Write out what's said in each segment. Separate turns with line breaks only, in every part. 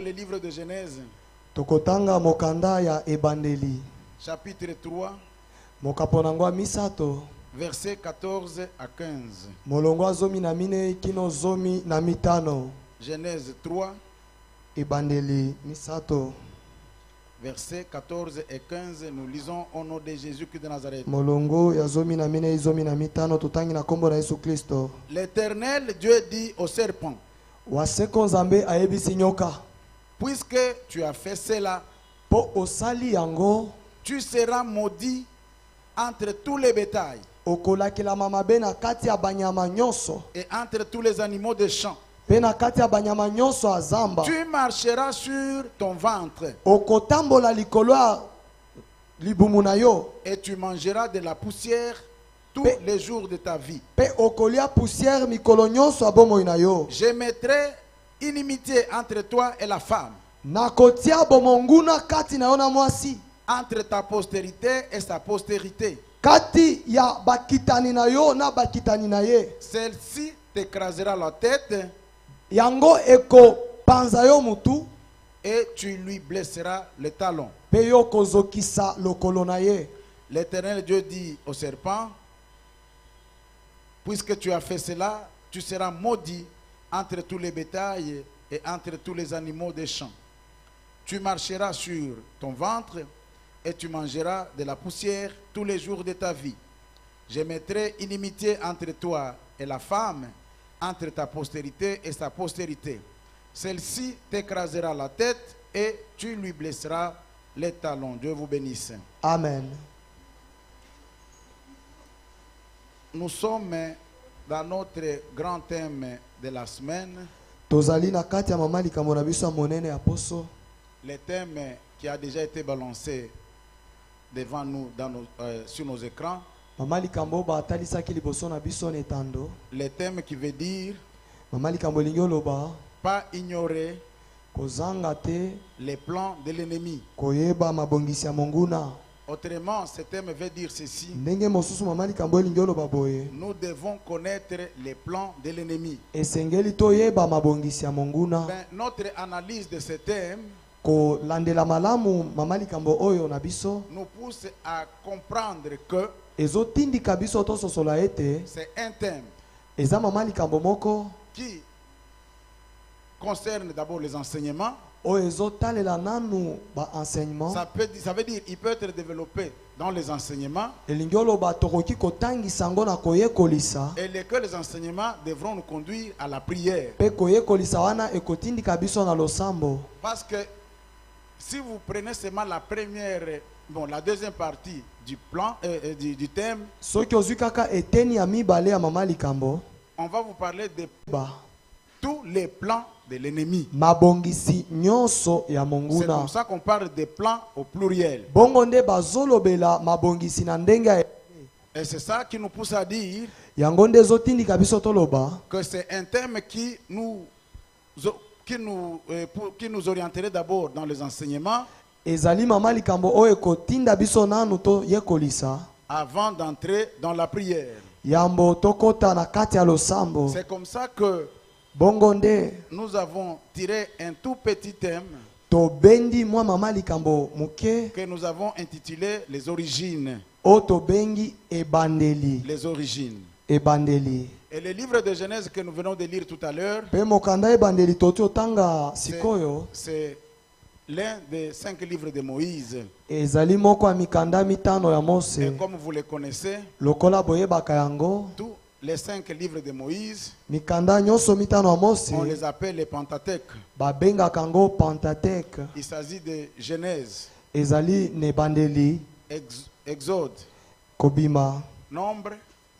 Le livre de Genèse,
Tokotanga mokanda ya ebandeli.
chapitre 3,
Mokaponangwa misato.
versets 14 à 15.
Molongwa zomi na mine kino zomi na mitano.
Genèse 3,
Ebandeli misato.
versets 14 et 15. Nous lisons au nom de Jésus-Christ de Nazareth.
Molongo ya zomi na mine zomi na mitano tutangi na kombo na Yesu Kristo.
L'Éternel Dieu dit au serpent,
Waseko nzambe ayebisi nyoka.
puisque tu as fait cela,
Po osali yango
tu seras maudit entre tous les bétails
okolakela mabe na kati ya banyama nyonso.
et entre tous les animaux des champs.
Pe na kati ya banyama nyonso azamba.
Tu marcheras sur ton ventre
Okotambola likolo ya libumu na yo.
et tu mangeras de la poussière tous
Pe-
les jours de ta vie.
Pe okolia poussière mikolo nyonso abomoi na yo.
Je mettrai inimitié entre toi et la femme,
Nakotia bomonguna kati na yo na mwasi.
entre ta postérité et sa postérité.
Kati ya bakitani na yo na bakitani na ye.
Celle-ci t'écrasera la tête
Yango eko panza yo mutu.
et tu lui blesseras le talon.
Pe yo kozokisa lokolo na ye.
L'Éternel Dieu dit au serpent, puisque tu as fait cela, tu seras maudit entre tous les bétails et entre tous les animaux des champs. Tu marcheras sur ton ventre et tu mangeras de la poussière tous les jours de ta vie. Je mettrai inimitié entre toi et la femme, entre ta postérité et sa postérité. Celle-ci t'écrasera la tête et tu lui blesseras les talons. Dieu vous bénisse.
Amen.
Nous sommes dans notre grand thème de la semaine,
Tozali na kati ya mama likambo na biso ya monene ya poso.
le thème qui a déjà été balancé devant nous sur nos écrans,
Mama likambo ba atalisaki liboso na biso na etando.
le thème qui veut dire
Mama likambo lingi oloba
pas ignorer
kozanga te
les plans de l'ennemi.
koyeba mabongisi ya monguna.
Autrement, ce thème veut dire ceci:
Ndenge mosusu mama likambo lingi oloba boye.
nous devons connaître les plans de l'ennemi.
Esengeli toyeba mabongisi ya monguna.
Ben, notre analyse de ce thème
Kolandela malamu mama likambo oyo na biso
nous pousse à comprendre que
ezotindika biso tososola ete
c'est un thème
eza mama likambo moko
qui concerne d'abord les enseignements.
oyo ezotalela nanu ba enseignement.
Ça veut dire il peut être développé dans les enseignements
Elingi oloba tokoki kotangisa yango na koyekolisa.
que les enseignements devront nous conduire à la prière.
Pe koyekolisa wana ekotindika biso na losambo.
Parce que si vous prenez seulement la deuxième partie du plan, du thème,
Soki ozwi kaka eteni ya mibale ya mama likambo
on va vous parler de
ba
tous les plans de l'ennemi.
mabongisi nyonso ya
C'est
monguna.
comme ça qu'on parle des plans au pluriel.
Bongo nde bazolobela mabongisi na ndenge ya
Et c'est ça qui nous pousse à dire
yango nde ezotindika biso toloba
que c'est un thème qui nous orienterait d'abord dans les enseignements
ezali mama likambo oyo ekotinda biso nanu toyekolisa
avant d'entrer dans la prière.
yambo tokota na kati ya losambo.
C'est comme ça que
Bongo nde
nous avons tiré un tout petit thème
tobendi mwa mama likambo muke
que nous avons intitulé les origines.
o tobengi ebandeli.
Les origines.
Ebandeli.
Et le livre de Genèse que nous venons de lire tout à l'heure,
Pe mokanda ebandeli toti otanga sikoyo
c'est l'un des 5 livres de Moïse.
ezali moko ya mikanda mitano ya
Et
Mose.
comme vous le connaissez,
Lokola boyebaka yango
tous les 5 livres de Moïse,
mikanda nyonso mitano ya Mose
on les appelle les Pentateuques.
babengaka yango Pentateuque.
Il s'agit de Genèse,
Ezali na ebandeli,
Exode,
kobima,
Nombre,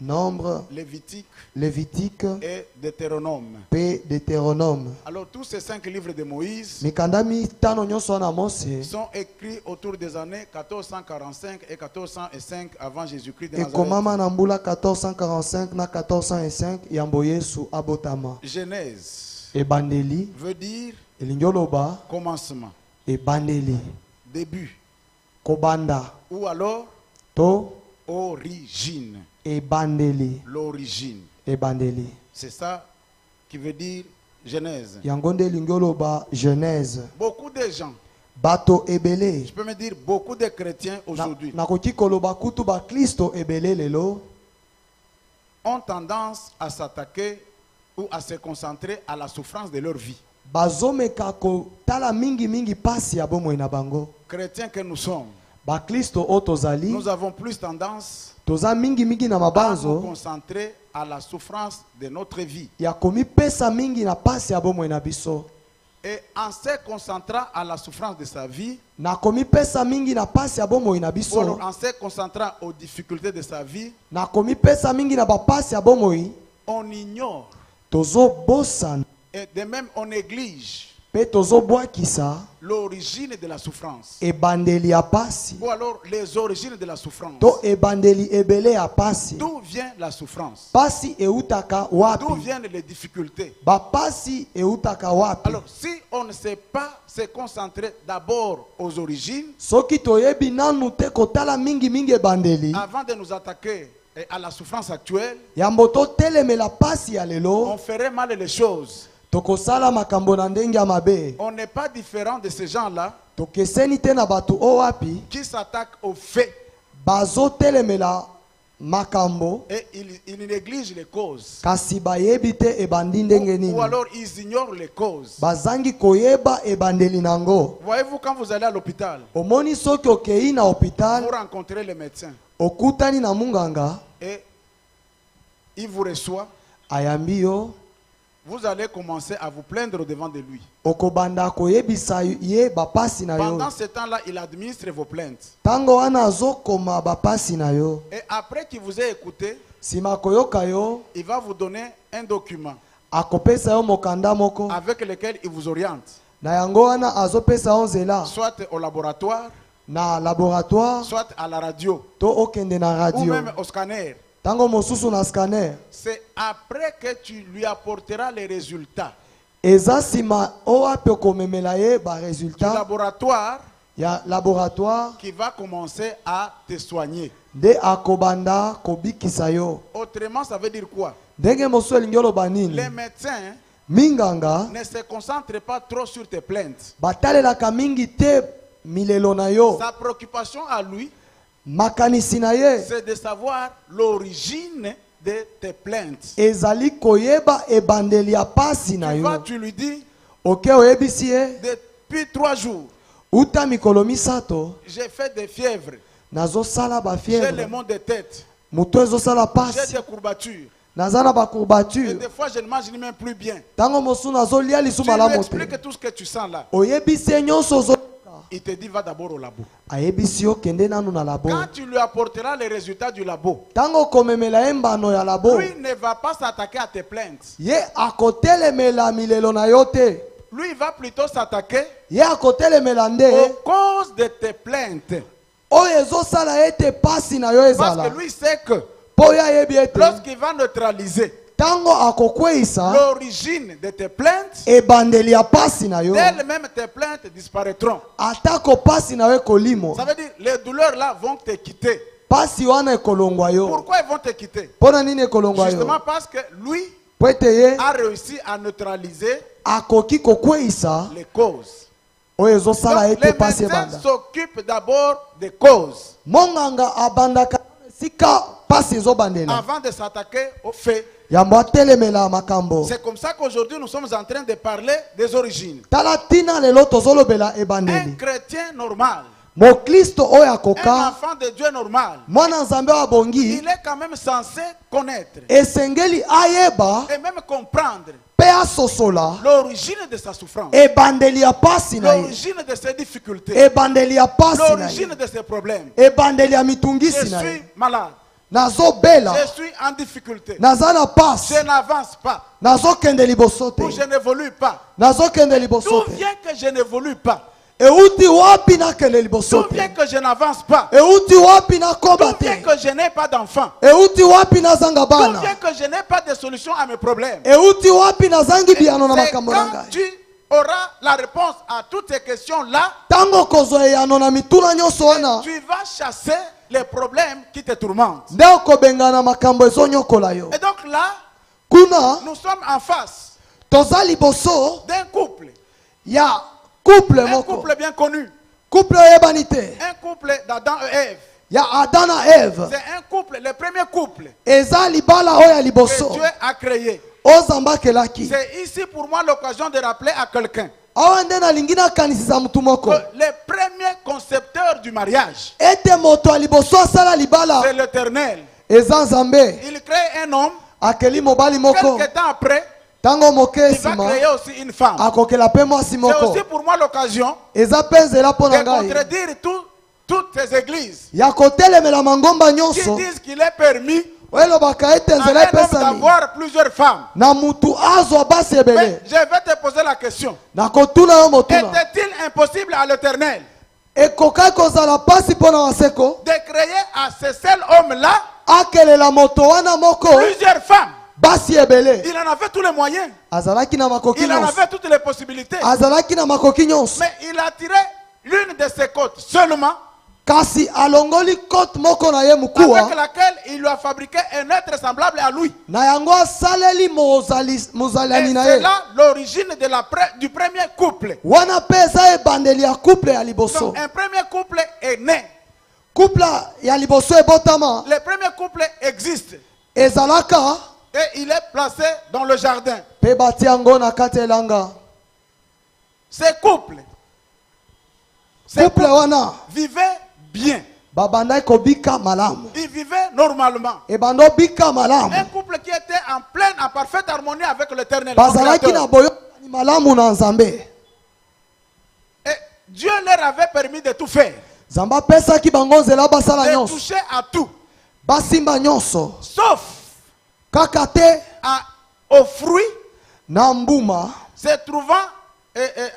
Nombre,
Lévitique
Lévitique
et Deutéronome.
pe Deutéronome.
Alors tous ces 5 livres de Moïse
Mikanda mitano nyonso wana Mose
sont écrits autour des années 1445 et 1405 avant Jésus-Christ de Nazareth.
ekomama na mbula 1445 na 1405 yambo Yesu abotama.
Genèse
Ebandeli
veut dire
elingi oloba
commencement,
ebandeli
début,
kobanda
ou alors
to
origine.
ebandeli
L'origine.
ebandeli.
C'est ça qui veut dire Genèse.
yango nde elingi oloba Genèse.
Beaucoup de gens,
Bato ebele.
je peux me dire beaucoup de chrétiens aujourd'hui,
Nakoki koloba kutu ba Kristo ebele lelo
ont tendance à s'attaquer ou à se concentrer à la souffrance de leur vie.
bazomeka kotala mingi pasi ya bomoi na bango.
Chrétiens que nous sommes,
Ba Kristo o tozali
nous avons plus tendance
toza mingi na
à nous
mabanzo
concentrer à la souffrance de notre vie.
ya komipesa mingi na pasi ya bomoi na biso.
Et en se concentrant à la souffrance de sa vie,
Na komipesa mingi na pasi ya bomoi na
ou
biso.
alors en se concentrant aux difficultés de sa vie,
Na komipesa mingi na bapasi ya bomoi
on ignore
tozo bosana
et de même on néglige
pe tozo bwakisa
l'origine de la souffrance.
ebandeli ya pasi
Ou alors les origines de la souffrance.
to ebandeli ebele ya pasi.
D'où vient la souffrance?
Pasi eutaka
D'où
wapi?
viennent les difficultés?
Bapasi eutaka wapi?
Alors si on ne sait pas se concentrer d'abord aux origines,
Soki toyebi nanu te kotala mingi ebandeli
avant de nous attaquer à la souffrance actuelle,
yambo totelemela pasi ya
on
lelo
ferait mal les choses.
tokosala makambo na ndenge ya mabe.
On n'est pas différent de ces gens-là
Tokeseni te na bato o wapi
qui s'attaquent aux faits
bazotelemela makambo
et ils négligent les causes.
kasi bayebi te ebandi ndenge
Ou
nini.
alors ils ignorent les causes.
Bazangi koyeba ebandeli nango.
Voyez-vous, quand vous allez à l'hôpital,
Omoni soki okei na
vous
hôpital
rencontrez le médecin
okutani na munganga
et il vous reçoit,
ayambi yo
vous allez commencer à vous plaindre devant de lui.
okobanda koyebisa ye bapasi na yo.
Pendant ce temps-là, il administre vos plaintes.
Tango wana azokoma bapasi na yo.
Et après qu'il vous ait écouté,
Sima koyoka yo
il va vous donner un document
akopesa yo mokanda moko
avec lequel il vous oriente,
na yango wana azopesa yo nzela
soit au laboratoire,
na laboratoire
soit à la radio,
to okende na
ou
radio
même au scanner.
tango mosusu na scanner.
C'est après que tu lui apporteras les résultats
Eza sima owapi okomemela ye
du
baresultat
laboratoire
ya laboratoire
qui va commencer à te soigner.
nde akobanda kobikisa yo.
Autrement, ça veut dire quoi?
Ndenge mosusu elingi oloba nini?
Les médecins
Minganga
ne se concentrent pas trop sur tes plaintes.
batalelaka mingi te milelo na yo.
Sa préoccupation à lui,
Makanisi na ye
c'est de savoir l'origine de tes plaintes.
ezali koyeba ebandeli ya pasi na
Tu vas,
yo.
tu lui dis,
Oke oyebisi ye
depuis 3 jours,
uta mikolo misato
j'ai fait des fièvres,
nazosala
j'ai le
bafievre,
maux de tête,
moto ezosala
j'ai
pasi,
des courbatures.
naza na
Et
bacourbature,
des fois, je ne mange même plus bien.
tango mosu nazolia lisu
Tu lui
malamu te.
expliques tout ce que tu sens là.
Oyebisi ye nyonso ozo
Il te dit, va d'abord au labo.
ayebisi yo kende nanu na labo.
Quand tu lui apporteras les résultats du labo,
Tango komemela ye mbano ya labo,
lui ne va pas s'attaquer à tes plaintes.
ye akotelemela milelo na yo te.
Lui, il va plutôt s'attaquer
Ye akotelemela
aux
nde
causes de tes plaintes.
oyo ezosala ete pasi na yo
Parce
ezala.
que lui sait que
Po ye ayebi ete
lorsqu'il va neutraliser
tango akokweyisa
l'origine de tes plaintes,
ebandeli ya pasi na yo,
d'elles-mêmes tes plaintes disparaîtront.
atako pasi na yo ekolimo,
Ça veut dire les douleurs là vont te quitter.
pasi wana ekolongwa yo.
Pourquoi ils vont te quitter?
Mpona nini ekolongwa yo?
Justement parce que lui
Po ete ye
a réussi à neutraliser
akoki kokweyisa
les causes.
oyo ezosala
Donc,
ete
les
pasi
médecins
ebanda.
s'occupent d'abord des causes
Monganga abandaka sika pasi ezobandela
avant de s'attaquer aux faits.
yambo atelemela makambo.
C'est comme ça qu'aujourd'hui nous sommes en train de parler des origines.
Tala tina lelo tozolobela
Un
ebandeli.
chrétien normal,
Mokristo oyo
un
akoka
enfant de Dieu normal,
mwana nzambe wa bongi
il est quand même censé connaître
esengeli ayeba
et même comprendre
pe asosola
l'origine de sa souffrance,
ebandeli ya pasi na ye,
l'origine de ses difficultés,
ebandeli ya pasi na ye,
l'origine de ses problèmes.
ebandeli ya
Je
mitungisi na
suis
ye.
malade,
Nazobela,
je suis en difficulté,
naza na pasi,
je n'avance pas,
nazokende liboso te,
ou je n'évolue pas.
nazokende liboso
D'où
te.
vient que je n'évolue pas?
Euti wapi nakende liboso
D'où vient
te?
que je n'avance pas?
Euti wapi nakoba
D'où vient
te?
que je n'ai pas d'enfant?
Euti wapi nazanga
D'où
bana?
vient que je n'ai pas de solution à mes problèmes?
Euti wapi nazangi biano na
C'est
makambo na
quand
ngai?
tu auras la réponse à toutes ces questions-là,
Tango kozwa eyano na mituna nyonso wana,
tu vas chasser les problèmes qui te tourmentent.
nde okobengana makambo ezonyokola yo.
Et donc là,
Kuna
nous sommes en face
toza liboso
d'un couple.
ya couple
Un
moko.
couple bien connu.
Couple oyebani te.
Un couple d'Adam et Ève.
Ya Adam na Eve.
C'est un couple, le premier couple
Eza libala oyo ya
que
liboso.
Dieu a créé.
Ozamba kelaki.
C'est ici pour moi l'occasion de rappeler à quelqu'un
Awa nde nalingi nakanisisa mutu moko.
que le premier concepteur du mariage,
Ete moto ya liboso asala libala.
c'est l'Éternel.
Eza Nzambe.
Il crée un homme,
Akeli mobali moko.
quelques temps après,
Tango moke
il va
sima.
créer aussi une femme.
Akokela pe mwasi
C'est
moko.
aussi pour moi l'occasion
Eza pe nzela mpo na
de
ngai.
contredire toutes ces églises
Ya kotelemela mangomba
qui
nyonso.
disent qu'il est permis
Oyo elobaka ete
à
nzela
un homme
epesami.
d'avoir plusieurs femmes.
Na mutu azwa basi
Mais
ebele.
je vais te poser la question.
Nakotuna yo motuna.
Était-il impossible à l'Éternel
Ekokai kozala pasi mpo na waseko.
de créer à ce seul homme-là
Akelela moto wana moko.
plusieurs femmes?
Basi ebele.
Il en avait tous les moyens.
Azalaki na makoki
Il en
nyonso.
avait toutes les possibilités.
Azalaki na makoki nyonso.
Mais il a tiré l'une de ses côtes seulement,
Kasi alongoli kote moko na ye
avec
mukuwa.
laquelle il lui a fabriqué un être semblable à lui.
Na yango asaleli
Et
mozalani na
c'est
ye.
là l'origine du premier couple.
Wana pe eza ebandeli ya couple ya liboso.
Donc, un premier couple est né.
Couple ya liboso ebotama.
Le premier couple existe.
Ezalaka
Et il est placé dans le jardin.
pe bati yango na kati elanga.
Ces couples
Couple wana
vivaient bien.
babandaki kobika malamu.
Ils vivaient normalement.
Ebando bika malamu.
Un couple qui était en parfaite harmonie avec l'Éternel.
Bazalaki na boyokani malamu na Nzambe.
Et Dieu leur avait permis de tout faire.
Nzambe apesaki bango nzela basala
De
nyonso.
toucher à tout.
Basimba nyonso.
Sauf
Kaka te
aux fruits
na mbuma.
se trouvant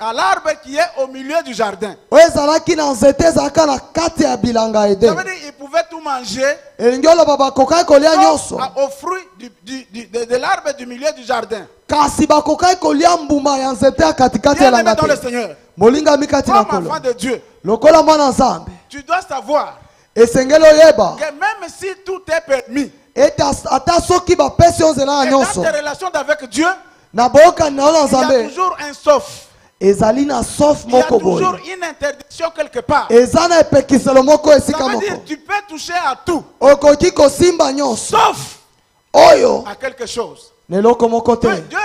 à l'arbre qui est au milieu du jardin.
Oyo ezalaki na nzete ezalaka na kati ya bilanga
Ça
Eden.
veut dire qu'ils pouvaient tout manger.
Elingi oloba bakokaki kolia nyonso.
Sauf aux fruits de l'arbre du milieu du jardin.
Kasi bakokaki kolia mbuma ya nzete ya katikati ya
Bien aimé
elanga
dans le
te.
Seigneur.
Molingami kati na
Comme
kolo.
enfant de Dieu,
Lokola mwana Nzambe.
tu dois savoir
Esengeli oyeba.
que même si tout est permis,
Ete ata soki bapesi yo nzela ya
et dans
nyonso.
tes relations avec Dieu,
Na boyokani na yo na
il y a
Nzambe.
toujours un sauf.
Ezali na sof
Il y a
moko boye.
toujours une interdiction quelque part.
Eza na epekiselo moko
Ça
esika
veut
moko.
dire tu peux toucher à tout,
Okoki kosimba nyonso.
sauf
Oyo
à quelque chose.
neloko moko te.
Dieu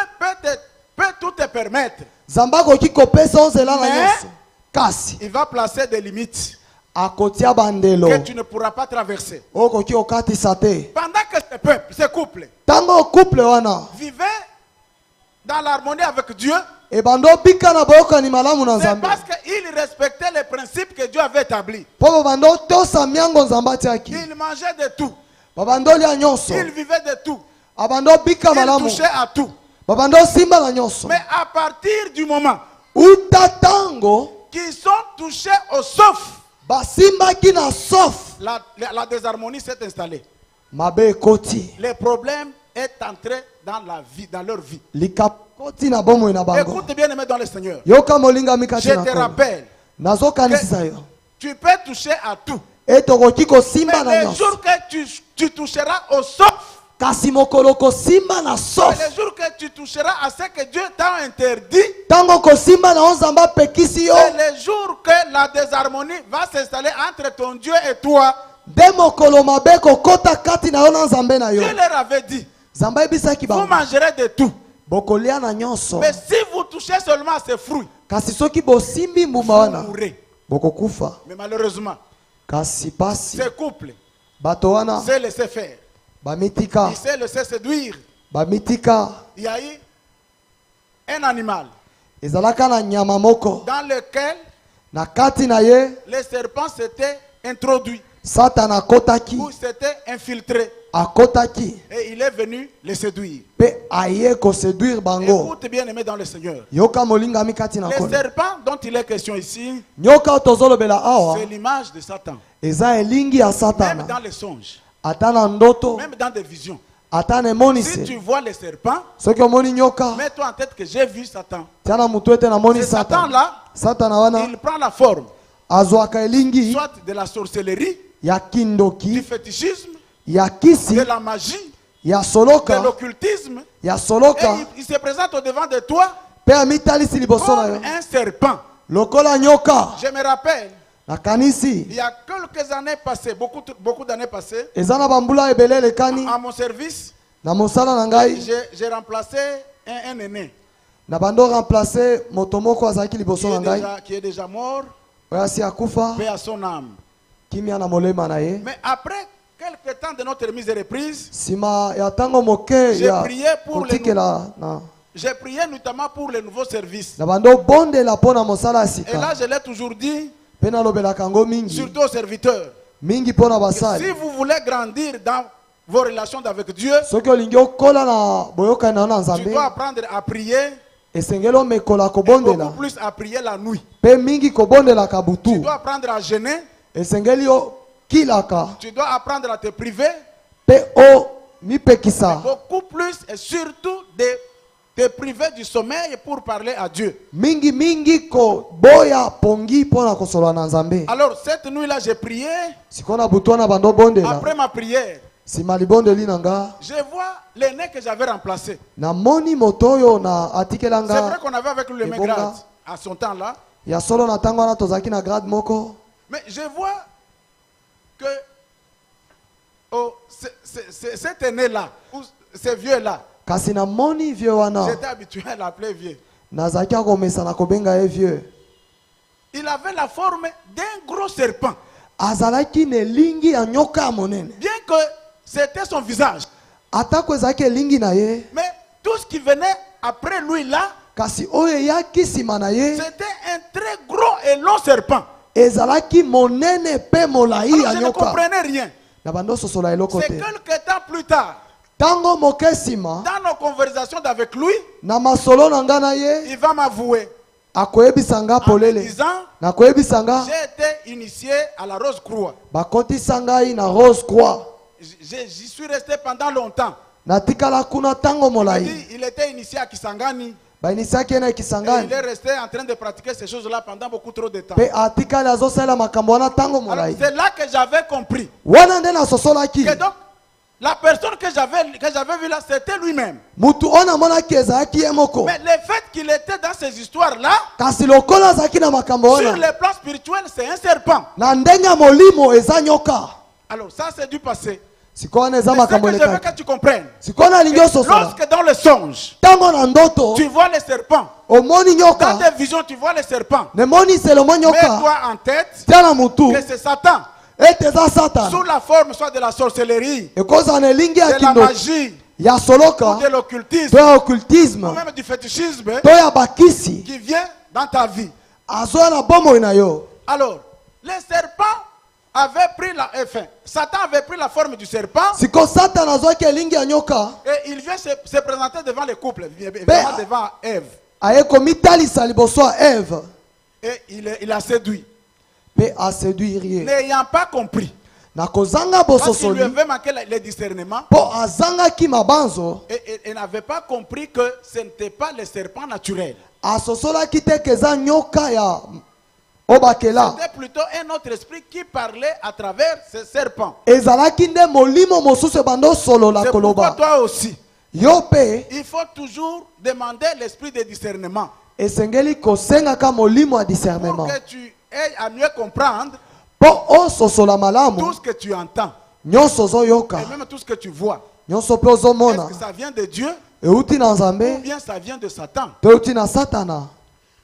peut tout te permettre.
Nzambe akoki kopesa yo nzela na
Mais-
nyonso. Kasi
Il va placer des limites
akotia bandelo.
que tu ne pourras pas traverser.
Okoki okatisa te.
Pendant que ce peuple, ce couple,
Tango couple wana
vivait dans l'harmonie avec Dieu,
ebando bika na boyokani malamu na
c'est
Nzambe.
parce qu'il respectait les principes que Dieu avait établis.
Po babando tosa miango Nzambe atiaki.
Il mangeait de tout.
Babando lia nyonso.
Il vivait de tout.
Abando bika
Il
malamu.
touchait à tout.
Babando simba na nyonso.
Mais à partir du moment
Uta tango
qu'ils sont touchés au sauf,
basimbaki na sof.
la désharmonie s'est installée.
Mabe ekoti.
Les problèmes est entré dans leur vie.
Likakoti na bomo na bango.
Écoute bien aimé dans le Seigneur.
Yoka molinga mikati
Je
na
te
kolo.
rappelle,
Nazokanisisa yo.
tu peux toucher à tout.
Etokoki kosimba na
Mais le
nyonso.
jour que tu toucheras au sauf,
Kasi mokolo kosimba na sof.
le jour que tu toucheras à ce que Dieu t'a interdit,
Tango kosimba na Nzambe apekisi yo.
c'est le jour que la désharmonie va s'installer entre ton Dieu et toi.
Nde mokolo mabe kokota kati na yo na Nzambe na yo.
Dieu leur avait dit,
Nzambe ebisaki
vous
bango.
mangerez de tout.
Bokolia na nyonso.
Mais si vous touchez seulement à ces fruits,
Kasi soki bosimbi mbuma
vous
wana
mourrez.
bokokufa.
Mais malheureusement,
Kasi pasi
ces couples
bato wana
s'est laissé faire.
bamitika
Il s'est laissé séduire.
bamitika
Il y a eu un animal
ezalaka na nyama moko
dans lequel
na kati na ye
les serpents s'étaient introduits
Satana akotaki
ou s'étaient infiltrés.
akotaki
Et il est venu les séduire.
pe aye koséduire bango.
Écoute bien aimé dans le Seigneur.
Yoka molingami kati na
Les
kolo.
serpents dont il est question ici,
Nyoka oyo tozolobela awa
c'est l'image de Satan.
eza elingi ya
Même
Satana.
dans les songes,
Ata na ndoto
même dans des visions.
ata na
Si
emonisi.
tu vois les serpents,
Soki omoni nyoka
mets-toi en tête que j'ai vu Satan.
tia na mutu ete namoni
Ce
Satana.
Satan-là,
Satana wana
il prend la forme
azwaka elingi
soit de la sorcellerie,
ya
du
kindoki
fétichisme,
ya kisi
de la magie,
ya
de
soloka
l'occultisme.
ya
Et
soloka
il se présente au devant de toi
pe amitalisi liboso na yo
comme un serpent.
lokola nyoka.
Je me rappelle,
Nakanisi
il y a quelques années passées, beaucoup d'années passées,
eza na bambula ebele lekani
à mon service,
na mosala na ngai
j'ai remplacé un aîné
na bando remplacer moto moko azalaki liboso na ngai
qui est déjà mort,
oyo asi akufa
paix à son âme.
kimia na molema na ye.
Mais après quelques temps de notre mise et reprise,
Sima ya tango moke
j'ai
ya
prié pour les
kotikela na
j'ai prié notamment pour les nouveaux services.
na bando bondela mpona mosala ya
Et là,
sika
je l'ai toujours dit,
mpe nalobelaka yango mingi
surtout aux serviteurs,
mingi mpona
que
basali.
si vous voulez grandir dans vos relations avec Dieu,
Soki olingi okola na boyokani na yo na
tu
nzambe
dois apprendre à prier,
esengeli omekola
et beaucoup
kobondela
plus à prier la nuit.
mpe mingi kobondelaka
Tu
butu
dois apprendre à jeûner,
esengeli okilaka
tu dois apprendre à te priver,
mpe omipekisa
beaucoup plus et surtout de te priver du sommeil pour parler à Dieu.
mingi koboya pongi mpona kosolola na nzambe.
Alors cette nuit-là, j'ai prié.
Sikoyo na butu wana bando bondela
Après ma prière,
nsima libondeli na nga
je vois l'aîné que j'avais remplacé.
namoni moto oyo na atikela
C'est vrai
nga
qu'on avait avec lui le même
Ebonga.
grade à son temps-là.
ya solo na ntango wana tozalaki na grade moko.
Mais je vois que cet aîné-là, ou ce vieux-là,
kasi namoni vieux wana
j'étais habitué à l'appeler vieux.
nazalaki akomesa na kobenga ye vieux.
Il avait la forme d'un gros serpent.
azalaki na elingi ya nyoka ya monene
Bien que c'était son visage.
atako ezalaki elingi na ye
Mais tout ce qui venait après lui là,
kasi oyo eyaki nsima na ye
c'était un très gros et long serpent.
ezalaki monene mpe molai
Alors
ya
je ne
nyoka.
comprenais rien.
na bando ososola eloko
C'est
te
quelques temps plus tard,
ntango moke nsima
dans nos conversations avec lui,
na masolo na nga na ye
il va m'avouer
akoyebisa nga
en me
polele
disant,
na koyebisa nga
j'ai été initié à la Rose Croix.
bakotisa ngai na Rose Croix.
J'y suis resté pendant longtemps.
natikala kuna ntango
Il
molai
était initié à Kisangani.
bainisaki ye na
Et il
Kisangani
est resté en train de pratiquer ces choses-là pendant beaucoup trop de temps.
mpe atikali azosalela makambo wana ntango
Alors
molai
c'est là que j'avais compris
wana nde nasosolaki
que donc la personne que j'avais vue là, c'était lui-même.
mutu oyo namonaki ezalaki ye moko.
Mais le fait qu'il était dans ces histoires-là,
kasi lokola azalaki na makambo
sur
wana
le plan spirituel, c'est un serpent.
na ndenge ya molimo eza nyoka.
Alors ça c'est du passé.
sikoyo wana eza
Mais ce
makambo
que je veux
elekaki
que tu comprennes,
sikoyo nalingi ososola
lorsque dans le songe,
ntango na ndoto
tu vois les serpents,
omoni
dans
nyoka
tes visions, tu vois les serpents.
nemoniselo mwa nyoka
Mets-toi en tête
tia na mutu
que c'est Satan,
ete eza
sous
satana
la forme soit de la sorcellerie,
ekozala na elingi ya
de la
kindoki
magie,
ya
ou
soloka
de l'occultisme,
to ya occultisme
ou même du fétichisme
to ya bakisi
qui vient dans ta vie.
azoya na bomoi na yo.
Alors, les serpents avaient pris Satan avait pris la forme du serpent
siko satana azwaki elingi ya nyoka
et il vient se présenter devant les couples, évidemment devant Ève.
aye komitalisa liboso ya Eve
Et il a séduit.
mpe aseduire ye
N'ayant pas compris,
na kozanga
parce qu'il lui
bososoli
avait manqué le discernement,
mpo azangaki mabanzo
et n'avait pas compris que ce n'était pas le serpent naturel.
asosolaki te ke eza nyoka ya obakela
C'était plutôt un autre esprit qui parlait à travers ce serpent.
ezalaki nde molimo mosusu ebanda osolola
C'est pourquoi
koloba
toi aussi,
yo mpe
il faut toujours demander l'esprit de discernement
esengeli kosengaka molimo ya
pour
discernement
que tu aies à mieux comprendre
mpo ososola malamu
tout ce que tu entends
nyonso ozoyoka
et même tout ce que tu vois.
nyonso mpe
Est-ce
ozomona
que ça vient de Dieu
euti na
ou
nzambe
bien ça vient de Satan?
to euti na satana.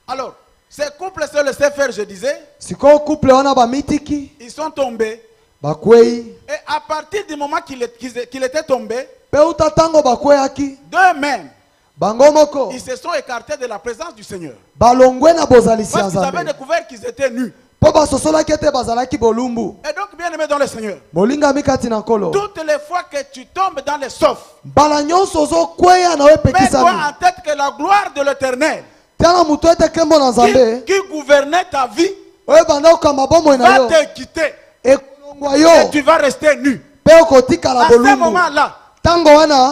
Alors, ces couples se laissaient faire, je disais,
sikoyo couple wana bamitiki
ils sont tombés.
bakwei
Et à partir du moment qu'il était tombé,
mpe uta ntango bakweyaki
d'eux-mêmes,
bango moko
ils se sont écartés de la présence du Seigneur.
balongwe na bozalisi ya
Parce qu'ils avaient
nzambe
découvert qu'ils étaient nus.
mpo basosolaki ete bazalaki bolumbu.
Et donc, bien aimé dans le Seigneur,
molingami kati na nkolo
toutes les fois que tu tombes dans les sophes,
mbala nyonso ozokweya na yo
mets-toi
epekisami
en tête que la gloire de l'Éternel
tia na motu ete nkembo na nzambe
qui gouvernait ta vie
oyo ebanda kokamba bomoi na
va
yo
te quitter
ekolongwa
et
yo
tu vas rester nu.
mpe okotikala
À ce
bolumbu.
moment-là,
ntango wana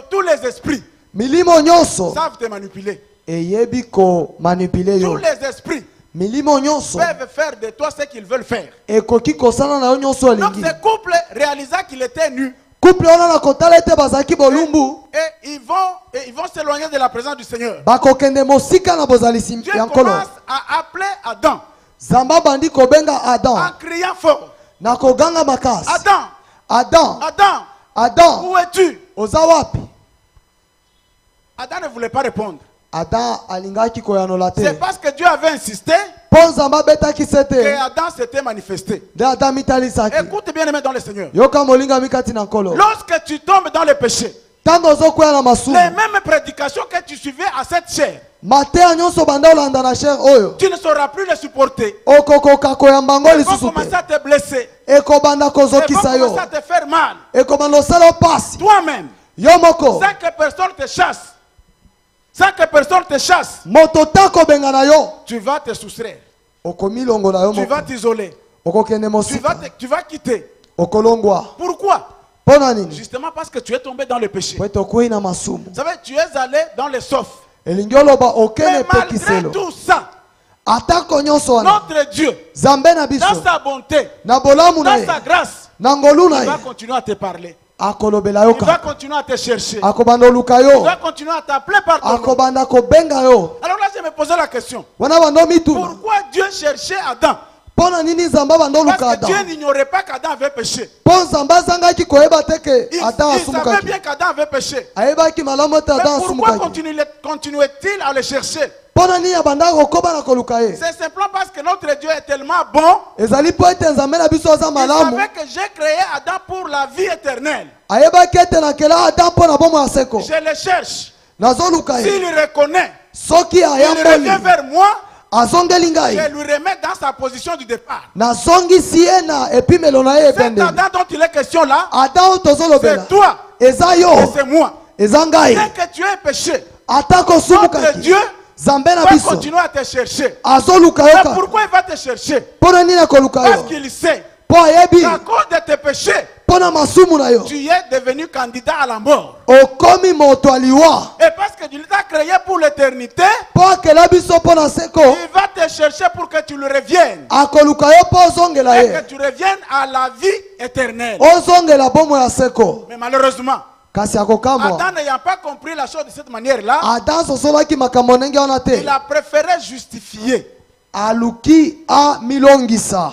tous les esprits
milimo nyonso
savent te manipuler.
eyebi komanipule
Tous
yo.
les esprits
milimo nyonso
peuvent faire de toi ce qu'ils veulent faire.
ekoki kosala na yo nyonso
Donc
elingi
ce couple réalisa qu'il était nu.
couple wana na kotala ete bazalaki bolumbu
Et ils vont s'éloigner de la présence du Seigneur.
bakokende mosika na bozalisi
Dieu
ya nkolo.
commence à appeler Adam
Zamba bandi kobenga Adam
en criant fort.
na koganga makasi.
Adam,
Adam,
Adam,
Adam,
où es-tu?
oza wapi?
Adam ne voulait pas répondre.
Adam alingaki koyanola
C'est
te.
parce que Dieu avait insisté
Po Nzambe betaki
que
sete
Adam s'était manifesté.
nde Adam mitalisaki.
Écoute bien aimé dans le Seigneur.
Yoka molinga mikati na nkolo.
Lorsque tu tombes dans le péché,
Tango ozokwea na masumu.
les mêmes prédications que tu suivais à cette chair,
Mateya nyonso banda olanda na chair oyo.
tu ne sauras plus les supporter.
Okokoka koyamba ngo
Ils vont
lisusu
commencer
te.
à te blesser.
Ekobanda
Ils vont
kozokisa yo.
commencer à te faire mal.
Ekobanda osala opasi.
Toi-même,
Yo moko.
sans que personne te chasse, sans que personne te chasse,
Moto ta kobenga na yo.
tu vas te soustraire.
Okomilongola yo
Tu
moko.
vas t'isoler.
Okokende mosika.
Tu vas quitter.
Okolongwa.
Pourquoi?
Pona nini?
Justement parce que tu es tombé dans le péché.
Po etokwei na masumu.
Vous savez, tu es allé dans le soft.
Elingi oloba
Mais
okene
malgré
pekiselo.
tout ça,
Atako nyonso wana.
notre Dieu,
Zambe na biso.
dans sa bonté,
Na bolamu na
dans
ye.
sa grâce,
Na ngolu na
il va
ye.
continuer à te parler.
Akolobela yo
Il va
kaka.
continuer à te chercher.
Akobanda oluka
Il
yo.
va continuer à t'appeler par ton nom.
Akobanda kobenga yo.
Alors là, je me posais la question.
Wana bando mituna.
Pourquoi Dieu cherchait Adam?
Pona nini Nzambe bando oluka
Parce que
Adam?
Dieu n'ignorait pas qu'Adam avait péché.
Po Nzambe azangaki koyeba te ke
Il
Adam
savait
asumukaki.
bien qu'Adam avait péché.
Ayebaki malamu ete
Mais
Adam
pourquoi
asumukaki.
continuait-il à le chercher?
Pona nini abanda kokoba na koluka ye.
C'est simplement parce que notre Dieu est tellement bon.
Ezali po ete Nzambe na biso aza
Il
malamu.
savait que j'ai créé Adam pour la vie éternelle.
Ayebaki ete nakela Adam mpo na bomo ya seko.
Je le cherche.
Nazoluka ye.
S'il reconnaît,
Soki
il revient
ayamboli
vers moi,
azongeli
je
ngai.
lui remets dans sa position du départ.
Nazongisi ye na epimelo na ye
Cet
ebendeli.
Adam dont il est question là,
Adam oyo tozolobela.
c'est toi
Eza
et
yo.
c'est moi.
Eza ngai.
Bien que tu aies péché,
Atako
notre
osumukaki.
Dieu
Zambe na
va
biso.
continuer à te chercher.
Azoluka yo
Mais
kaka.
pourquoi il va te chercher?
Pona nini akoluka
Parce
yo?
qu'il sait
Po ayebi.
qu'à cause de tes péchés,
Pona masumu na yo.
tu es devenu candidat à la mort.
Okomi moto aliwa.
Et parce que Dieu t'a créé pour l'éternité,
Po akela biso pona seko.
il va te chercher pour que tu le reviennes.
Akoluka yo po ozongela
Et
ye.
que tu reviennes à la vie éternelle.
Ozongela bomo ya seko.
Mais malheureusement,
Kasi akokamwa.
Adam n'ayant pas compris la chose de cette manière-là,
Adam sosolaki makambo ndenge wana te.
il a préféré justifier.
Aluki a milongisa.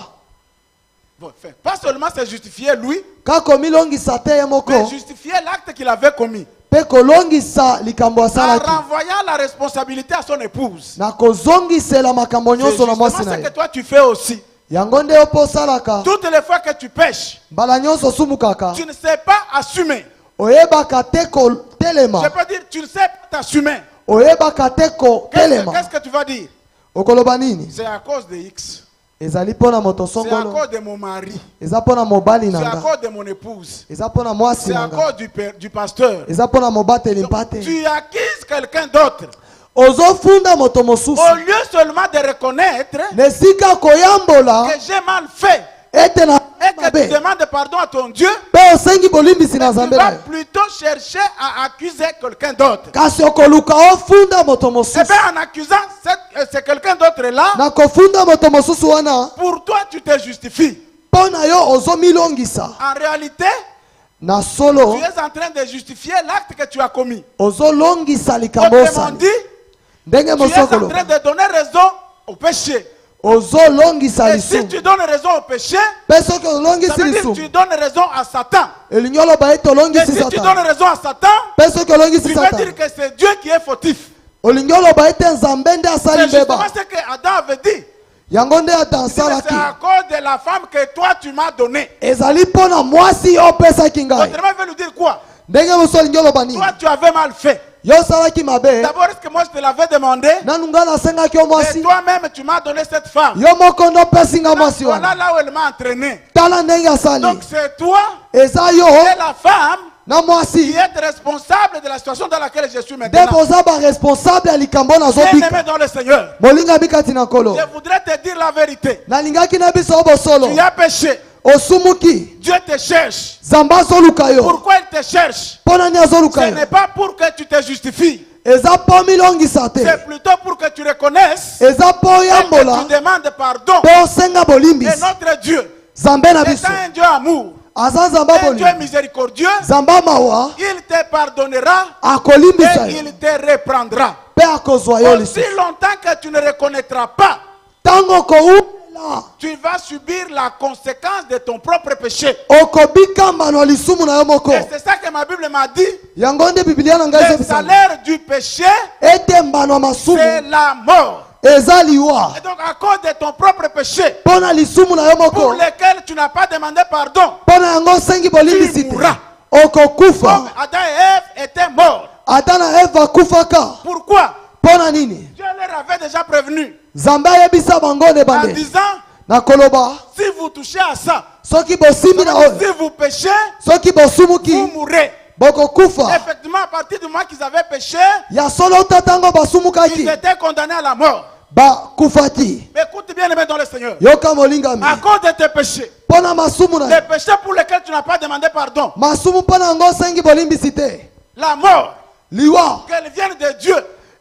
Bon, enfin, pas seulement se justifier lui,
Kako milongisa te ye moko.
mais justifier l'acte qu'il avait commis.
Pe kolongisa likambo
En
asalaki.
renvoyant la responsabilité à son épouse.
Na kozongisela makambo
C'est
nyonso na
justement
mwasi na
ce
ye.
que toi tu fais aussi.
Yango nde yo po osalaka.
Toutes les fois que tu pêches,
Mbala nyonso osumukaka.
tu ne sais pas assumer.
Oyebaka te
Je
kotelema.
peux dire, tu ne sais pas t'assumer.
Oyebaka te kotelema.
Qu'est-ce que tu vas dire?
Okoloba nini?
C'est à cause de X.
Ezali mpona moto
C'est à
songolo.
cause de mon mari.
Eza mpona mobali
C'est à
na nga.
cause de mon épouse.
Eza mpona mwasi
C'est
na
à
nga.
cause du pasteur.
Eza mpona mobateli
Donc,
mpate.
tu acquises quelqu'un d'autre.
Ozofunda moto mosusu.
Au lieu seulement de reconnaître
Nesika koyambola
que j'ai mal fait
ete na
et que tu
mabe.
demandes pardon à ton Dieu,
Pe osengi bolimbisi na
tu
Nzambe
vas
na yo.
plutôt chercher à accuser quelqu'un d'autre.
Kasi okoluka ofunda moto
Eh
mosusu.
bien, en accusant ce quelqu'un d'autre là,
Na kofunda moto mosusu wana
pour toi, tu te justifies.
mpona yo ozomilongisa.
En réalité,
Na solo
tu es en train de justifier l'acte que tu as commis.
ozolongisa likambo
Autrement
osali.
dit,
Ndenge
tu es en
mosokolo.
train de donner raison au péché.
Ozolongisa
Et si
lisu.
tu donnes raison au péché,
Pe soki
ça
olongisi
veut dire que
lisu.
tu donnes raison à Satan.
Elingi oloba ete
Et
olongisi
si tu
Satan.
donnes raison à Satan,
Pe soki
tu
olongisi
veux
Satan.
dire que c'est Dieu qui est fautif.
Olingi oloba ete Nzambe nde
C'est
asali
justement
mbeba.
ce que Adam avait dit.
Yango nde ata
Il dit, mais
asalaki.
c'est à cause de la femme que toi tu m'as donnée.
Ezali mpona mwasi yo opesaki ngai.
Autrement, il veut nous dire quoi?
Ndenge mosu olingi oloba nini?
Toi tu avais mal fait.
Yo osalaki mabe.
D'abord, est-ce que moi je te l'avais demandé?
Nanu ngai nasengaki yo
Et
mwasi.
toi-même tu m'as donné cette femme.
Yo moko nde opesi nga mwasi
Voilà
wana.
là où elle m'a entraîné.
Tala ndenge asali.
Donc c'est toi
Eza yo
et la femme
na
qui
mwasi.
êtes responsable de la situation dans laquelle je suis
Nde
maintenant.
boza baresponsable ya likambo
Bien
nazobika.
aimé dans le Seigneur,
Molinga bikati na nkolo.
je voudrais te dire la vérité.
Nalingaki na biso bosolo.
Tu as péché.
Osumuki.
Dieu te cherche.
Zamba azoluka yo.
Pourquoi il te cherche?
Mpo nani
Ce
azoluka yo?
n'est pas pour que tu te justifies.
Eza mpo milongisa te.
C'est plutôt pour que tu reconnaisses
Eza mpo
et que
oyambola
tu demandes pardon.
mpe osenga
Et
bolimbisi.
notre Dieu,
Nzambe na
étant
biso
un Dieu amour,
aza nzambe
Et Dieu est
bolingo
miséricordieux.
nzambe mawa
Il te pardonnera
akolimbisa
et
yo
il te reprendra.
mpe akozwa yo
Aussi
lisusu
longtemps que tu ne reconnaîtras pas,
ntango kowumela
tu vas subir la conséquence de ton propre péché.
okobika mbano ya lisumu na yo moko
Et c'est ça que ma Bible m'a dit.
yango nde bibilia na ngai
Le
ezobisana
salaire du péché,
ete mbano ya
c'est
masumu
la mort.
eza liwa
Et donc à cause de ton propre péché,
mpo na lisumu na yo
pour
moko
lequel tu n'as pas demandé pardon,
mpo na yango osengi bolimbisi te
mourras.
okokufa
comme Adam et Ève étaient morts.
ata na eva akufaka
Pourquoi?
mpo na nini
Dieu leur avait déjà prévenu
nzambe ayebisa bango nde
en
bande
disant,
na koloba
si vous touchez à ça,
soki bosimbi na
si
oyo
vous péchez,
soki
vous
bosumuki
mourrez.
bokokufa
Effectivement, à partir du moment qu'ils avaient péché,
ya solo ta ntango
ils
basumukaki
étaient condamnés à la mort.
bakufaki
Mais écoute bien, aimé dans le Seigneur.
yoka molingami
À cause de tes péchés,
mpo na masumu na
les
yo
péchés pour lesquels tu n'as pas demandé pardon,
masumu mpo na yango osengi bolimbisi te
la mort,
liwa
qu'elle vienne de Dieu,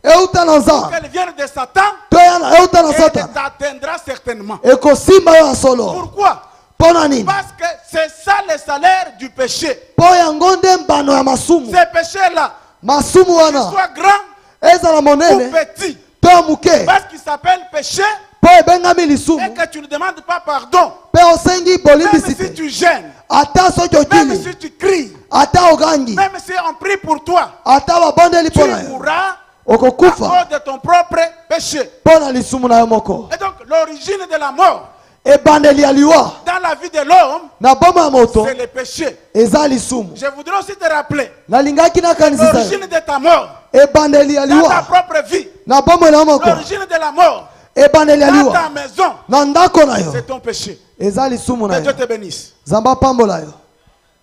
euta na nzambe
qu'elle vienne de Satan,
to euta na
elle
satana
t'atteindra certainement.
ekosimba yo ya solo
Pourquoi?
mpo na nini
Parce que c'est ça le salaire du péché.
mpo yango nde mbano ya masumu
Ces péchés-là,
masumu wana
soit grand
ezala
ou
monene
petit,
to ya moke
parce qu'il s'appelle péché
mpo ebengami lisumu
et que tu ne demandes pas pardon,
mpe osengi
même
bolimbisi
si
te
tu gênes,
ata soki
même
okili
si tu cries,
ata ogangi
même si on prie pour toi,
ata babondeli
tu
mpo na yo
mourras à
okokufa
cause de ton propre péché.
mpo na lisumu na yo moko
Et donc, l'origine de la mort
ebandeli ya liwa
dans la vie de l'homme,
na bomo ya moto
c'est le péché.
eza lisumu
Je voudrais aussi te rappeler
nalingaki nakanisisa yo
l'origine de ta mort
ebandeli ya
dans ta
liwa
propre vie,
na bomo na yo moko
l'origine de la mort
ebandeli ya
dans ta
liwa
maison,
na ndako na yo
c'est ton péché.
eza lisumu na
Que Dieu
yo
te bénisse.
nzambe apambola yo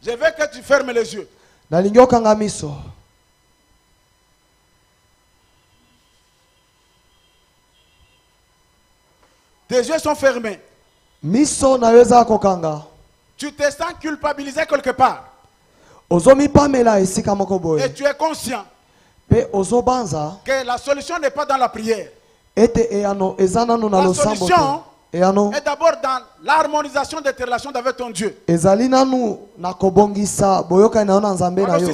Je veux que tu fermes les yeux.
nalingi okanga miso
Tes yeux sont fermés.
miso na yo eza kokanga
Tu te sens culpabilisé quelque part.
ozomipamela esika moko
Et
boye
tu es conscient
mpe ozobanza
que la solution n'est pas dans la prière.
ete eyano eza nanu na
La
losambo
solution
te eyano
est d'abord dans l'harmonisation de tes relations avec ton Dieu.
ezali nanu na kobongisa boyokani na yo na nzambe na
Pardon,
yo